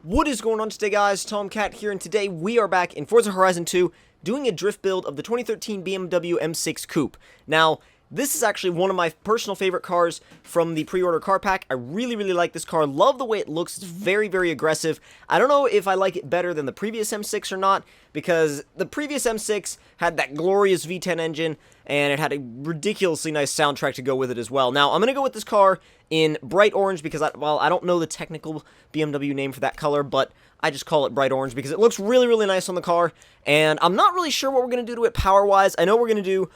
What is going on today, guys? Tomcat here, and today we are back in Forza Horizon 2 doing a drift build of the 2013 BMW M6 Coupe. Now, this is actually one of my personal favorite cars from the pre-order car pack. I really like this car. Love the way it looks. It's very aggressive. I don't know if I like it better than the previous M6 or not, because the previous M6 had that glorious V10 engine, and it had a ridiculously nice soundtrack to go with it as well. Now, I'm going to go with this car in bright orange because, I don't know the technical BMW name for that color, but I just call it bright orange because it looks really nice on the car, and I'm not really sure what we're going to do to it power-wise. I know we're going to do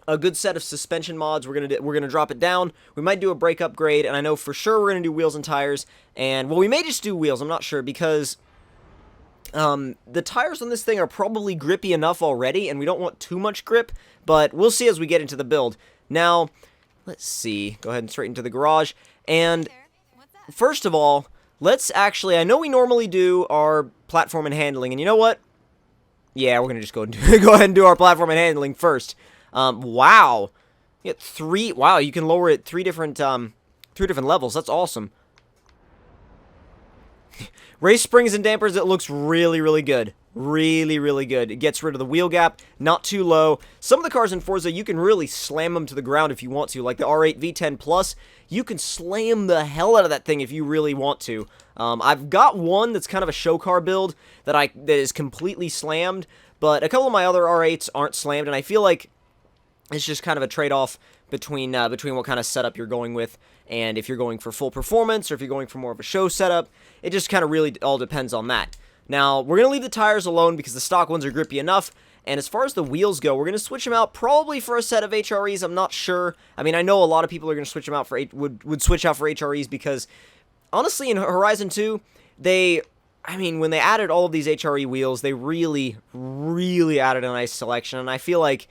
a good set of suspension mods. We're gonna drop it down. We might do a brake upgrade, and I know for sure we're gonna do wheels and tires. And well, we may just do wheels. I'm not sure because the tires on this thing are probably grippy enough already, and we don't want too much grip. But we'll see as we get into the build. Now, let's see. Go ahead and straight into the garage. And first of all, let's actually. I know we normally do our platform and handling, and you know what? Yeah, we're gonna just go ahead and do our platform and handling first. Wow. You get wow, you can lower it three different levels. That's awesome. Race springs and dampers, it looks really good. Really good. It gets rid of the wheel gap, not too low. Some of the cars in Forza, you can really slam them to the ground if you want to. Like the R8 V10 Plus, you can slam the hell out of that thing if you really want to. I've got one that's kind of a show car build that is completely slammed, but a couple of my other R8s aren't slammed, and I feel like it's just kind of a trade-off between what kind of setup you're going with, and if you're going for full performance or if you're going for more of a show setup. It just kind of really all depends on that. Now, we're going to leave the tires alone because the stock ones are grippy enough, and as far as the wheels go, we're going to switch them out probably for a set of HREs. I'm not sure. I mean, I know a lot of people are going to switch them out for would switch out for HREs because, honestly, in Horizon 2, when they added all of these HRE wheels, they really added a nice selection, and I feel like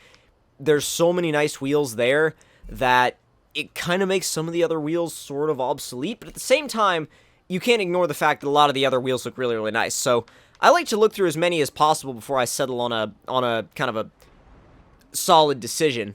there's so many nice wheels there that it kind of makes some of the other wheels sort of obsolete, but at the same time, you can't ignore the fact that a lot of the other wheels look really nice. So I like to look through as many as possible before I settle on a kind of a solid decision.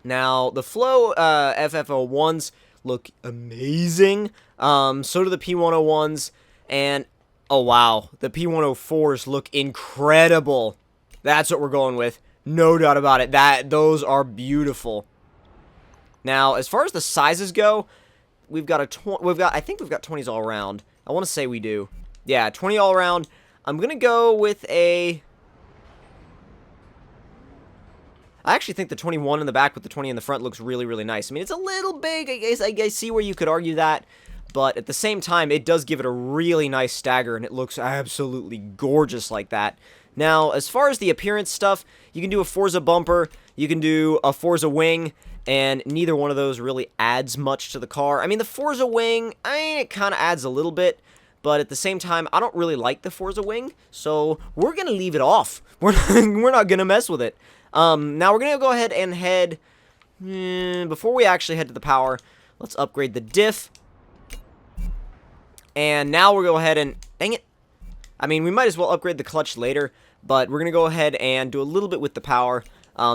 Now, the Flow FF01s look amazing. So do the P101s, and oh wow, the P104s look incredible. That's what we're going with. No doubt about it. Those are beautiful. Now, as far as the sizes go, I think we've got 20s all around. I want to say we do. Yeah, 20 all around. I'm gonna go with I actually think the 21 in the back with the 20 in the front looks really nice. I mean, it's a little big. I see where you could argue that, but at the same time, it does give it a really nice stagger, and it looks absolutely gorgeous like that. Now, as far as the appearance stuff, you can do a Forza bumper, you can do a Forza wing, and neither one of those really adds much to the car. I mean, the Forza wing, it kind of adds a little bit, but at the same time, I don't really like the Forza wing, so we're going to leave it off. We're not going to mess with it. Now, we're going to go ahead and head, before we actually head to the power, let's upgrade the diff. And now we'll go ahead and, dang it. I mean, we might as well upgrade the clutch later, but we're going to go ahead and do a little bit with the power.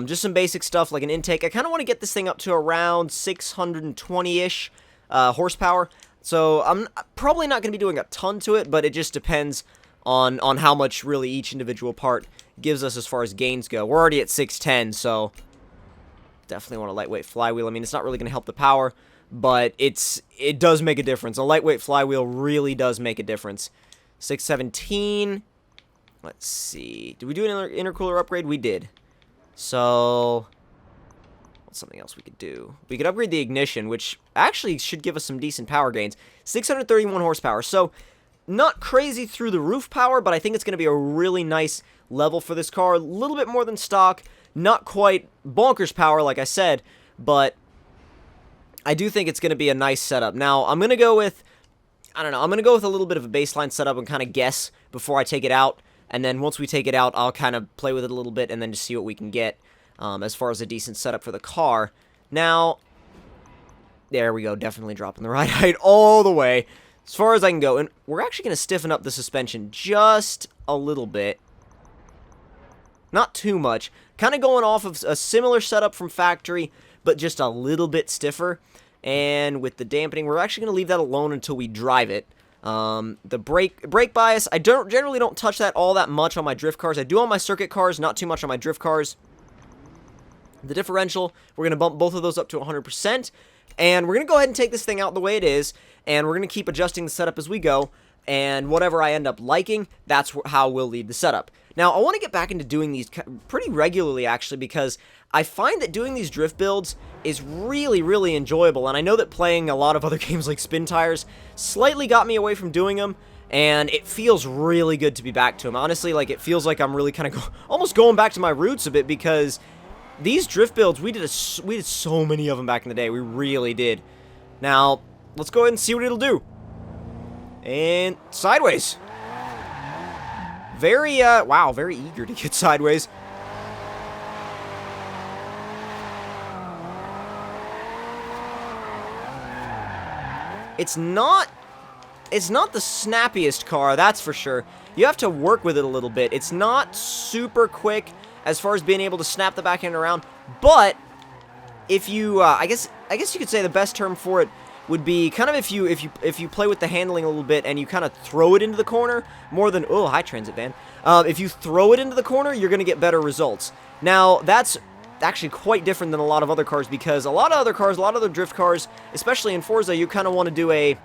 Just some basic stuff like an intake. I kind of want to get this thing up to around 620-ish horsepower. So I'm probably not going to be doing a ton to it, but it just depends on how much really each individual part gives us as far as gains go. We're already at 610, so definitely want a lightweight flywheel. I mean, it's not really going to help the power, but it does make a difference. A lightweight flywheel really does make a difference. 617. Let's see. Did we do an intercooler upgrade? We did. So, what's something else we could do? We could upgrade the ignition, which actually should give us some decent power gains. 631 horsepower. So, not crazy through the roof power, but I think it's going to be a really nice level for this car. A little bit more than stock. Not quite bonkers power, like I said, but I do think it's going to be a nice setup. Now, I'm going to go with, I'm going to go with a little bit of a baseline setup and kind of guess before I take it out. And then once we take it out, I'll kind of play with it a little bit and then just see what we can get as far as a decent setup for the car. Now, there we go. Definitely dropping the ride height all the way as far as I can go. And we're actually going to stiffen up the suspension just a little bit. Not too much. Kind of going off of a similar setup from factory, but just a little bit stiffer. And with the dampening, we're actually going to leave that alone until we drive it. The brake bias, I generally don't touch that all that much on my drift cars. I do on my circuit cars, not too much on my drift cars. The differential, we're going to bump both of those up to 100%, and we're going to go ahead and take this thing out the way it is, and we're going to keep adjusting the setup as we go, and whatever I end up liking, that's how we'll lead the setup. Now, I want to get back into doing these pretty regularly, actually, because I find that doing these drift builds is really, really enjoyable, and I know that playing a lot of other games like Spin Tires slightly got me away from doing them, and it feels really good to be back to them. Honestly, like, it feels like I'm really kind of almost going back to my roots a bit, because these drift builds, we did so many of them back in the day. We really did. Now, let's go ahead and see what it'll do. And sideways. Very, wow, very eager to get sideways. It's not the snappiest car, that's for sure. You have to work with it a little bit. It's not super quick as far as being able to snap the back end around, but if you, I guess you could say the best term for it would be kind of if you play with the handling a little bit and you kind of throw it into the corner more than, oh, hi transit van. If you throw it into the corner, you're going to get better results. Now, that's actually quite different than a lot of other cars, because a lot of other drift cars, especially in Forza, you kind of want to do a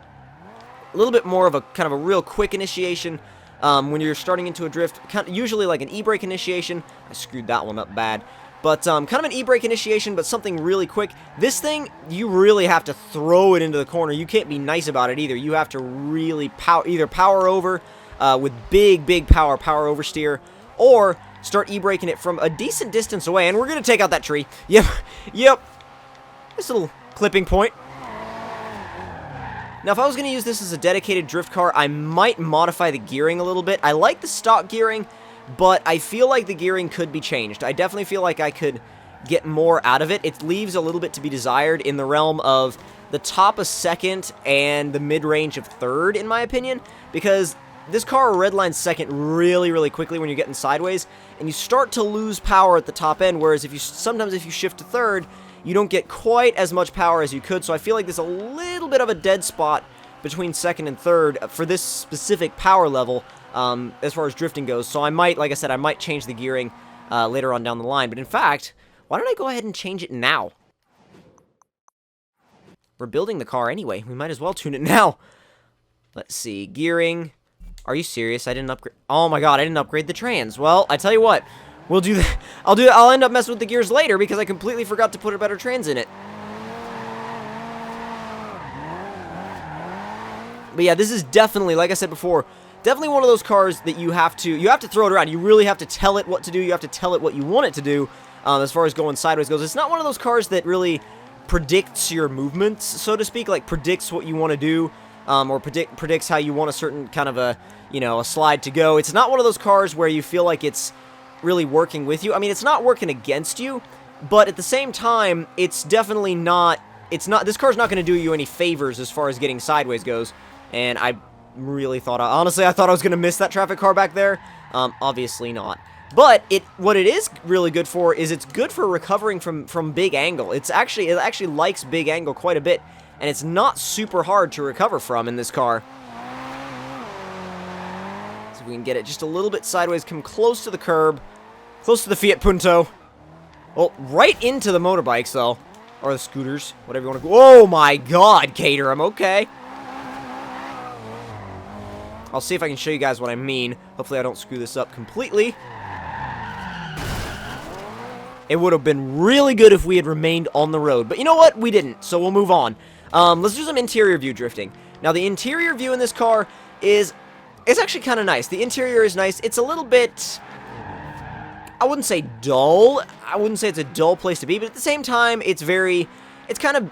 little bit more of a kind of a real quick initiation. When you're starting into a drift, usually like an e-brake initiation. I screwed that one up bad. But kind of an e-brake initiation, but something really quick. This thing, you really have to throw it into the corner. You can't be nice about it either. You have to really either power over with big power oversteer, or start e-braking it from a decent distance away. And we're going to take out that tree. Yep. This little clipping point. Now, if I was going to use this as a dedicated drift car, I might modify the gearing a little bit. I like the stock gearing, but I feel like the gearing could be changed. I definitely feel like I could get more out of it. It leaves a little bit to be desired in the realm of the top of second and the mid-range of third, in my opinion, because this car redlines second really quickly when you're getting sideways, and you start to lose power at the top end, whereas sometimes if you shift to third, you don't get quite as much power as you could. So I feel like there's a little bit of a dead spot between second and third for this specific power level as far as drifting goes. So I might, like I said, I might change the gearing later on down the line. But in fact, why don't I go ahead and change it now? We're building the car anyway. We might as well tune it now. Let's see. Gearing. Are you serious? I didn't upgrade. Oh my god, I didn't upgrade the trans. Well, I tell you what. We'll do that. I'll end up messing with the gears later because I completely forgot to put a better trans in it. But yeah, this is definitely, like I said before, definitely one of those cars that you have to throw it around. You really have to tell it what to do. You have to tell it what you want it to do as far as going sideways goes. It's not one of those cars that really predicts your movements, so to speak, like predicts what you want to do or predicts how you want a certain kind of a slide to go. It's not one of those cars where you feel like it's really working with you. I mean, it's not working against you, but at the same time, it's definitely not, this car's not going to do you any favors as far as getting sideways goes, and I really thought, honestly, I thought I was going to miss that traffic car back there. Obviously not. But what it is really good for is it's good for recovering from big angle. It actually likes big angle quite a bit, and it's not super hard to recover from in this car. So we can get it just a little bit sideways, come close to the curb, close to the Fiat Punto. Well, right into the motorbikes, though. Or the scooters, whatever you want to go. Oh my god, Caterham, okay. I'll see if I can show you guys what I mean. Hopefully I don't screw this up completely. It would have been really good if we had remained on the road. But you know what? We didn't, so we'll move on. Let's do some interior view drifting. Now, the interior view in this car it's actually kind of nice. The interior is nice. It's a little bit, I wouldn't say dull. I wouldn't say it's a dull place to be, but at the same time, it's kind of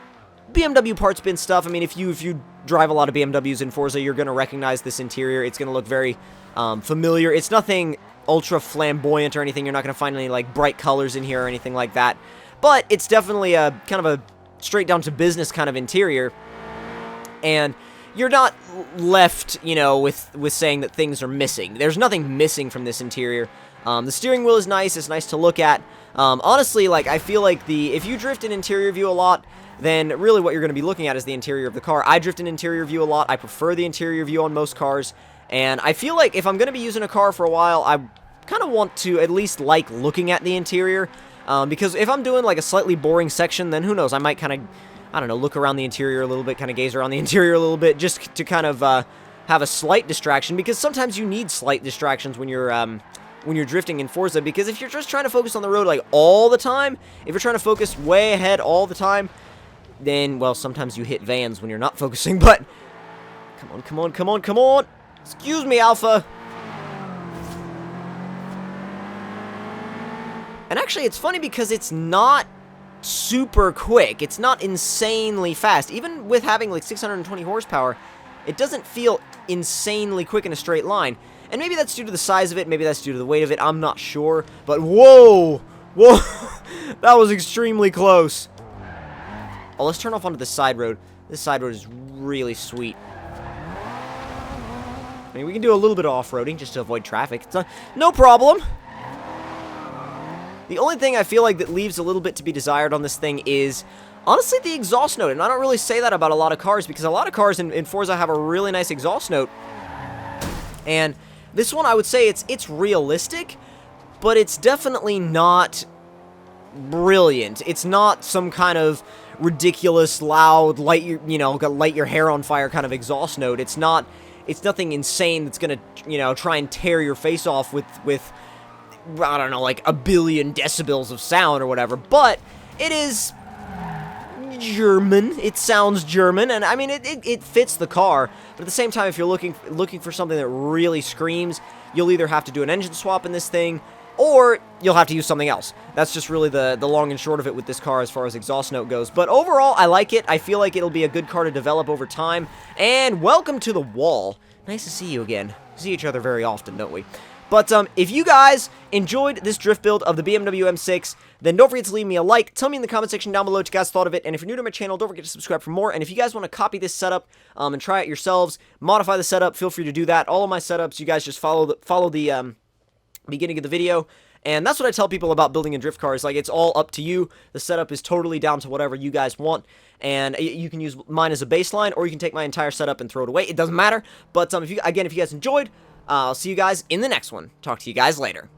BMW parts bin stuff. I mean, if you drive a lot of BMWs in Forza, you're going to recognize this interior. It's going to look very familiar. It's nothing ultra flamboyant or anything. You're not going to find any like bright colors in here or anything like that. But it's definitely a kind of a straight down to business kind of interior. And you're not left, with saying that things are missing. There's nothing missing from this interior. The steering wheel is nice. It's nice to look at. Honestly, like, I feel like if you drift in interior view a lot, then really what you're going to be looking at is the interior of the car. I drift in interior view a lot. I prefer the interior view on most cars, and I feel like if I'm going to be using a car for a while, I kind of want to at least like looking at the interior, because if I'm doing like a slightly boring section, then who knows, I might kind of, I don't know, look around the interior a little bit, kind of gaze around the interior a little bit, just to kind of have a slight distraction, because sometimes you need slight distractions when you're drifting in Forza, because if you're just trying to focus on the road like all the time, if you're trying to focus way ahead all the time, then, well, sometimes you hit vans when you're not focusing, but come on, come on, come on, come on! Excuse me, Alpha! And actually, it's funny because it's not super quick. It's not insanely fast. Even with having like 620 horsepower, it doesn't feel insanely quick in a straight line. And maybe that's due to the size of it, maybe that's due to the weight of it, I'm not sure. But whoa! Whoa! That was extremely close. Oh, let's turn off onto the side road. This side road is really sweet. I mean, we can do a little bit of off-roading just to avoid traffic. It's no problem. The only thing I feel like that leaves a little bit to be desired on this thing is, honestly, the exhaust note. And I don't really say that about a lot of cars, because a lot of cars in Forza have a really nice exhaust note. And this one, I would say it's realistic, but it's definitely not brilliant. It's not some kind of ridiculous, loud, light your hair on fire kind of exhaust note. It's nothing insane that's gonna, try and tear your face off with I don't know, like a billion decibels of sound or whatever, but it is German. It sounds German, and I mean, it fits the car, but at the same time, if you're looking for something that really screams, you'll either have to do an engine swap in this thing, or you'll have to use something else. That's just really the long and short of it with this car as far as exhaust note goes. But overall, I like it. I feel like it'll be a good car to develop over time. And welcome to the wall. Nice to see you again. We see each other very often, don't we? But if you guys enjoyed this drift build of the BMW M6, then don't forget to leave me a like. Tell me in the comment section down below what you guys thought of it. And if you're new to my channel, don't forget to subscribe for more. And if you guys want to copy this setup and try it yourselves, modify the setup, feel free to do that. All of my setups, you guys just follow the beginning of the video, and that's what I tell people about building in drift cars. Like, it's all up to you. The setup is totally down to whatever you guys want, and you can use mine as a baseline, or you can take my entire setup and throw it away. It doesn't matter. But if you guys enjoyed, I'll see you guys in the next one. Talk to you guys later.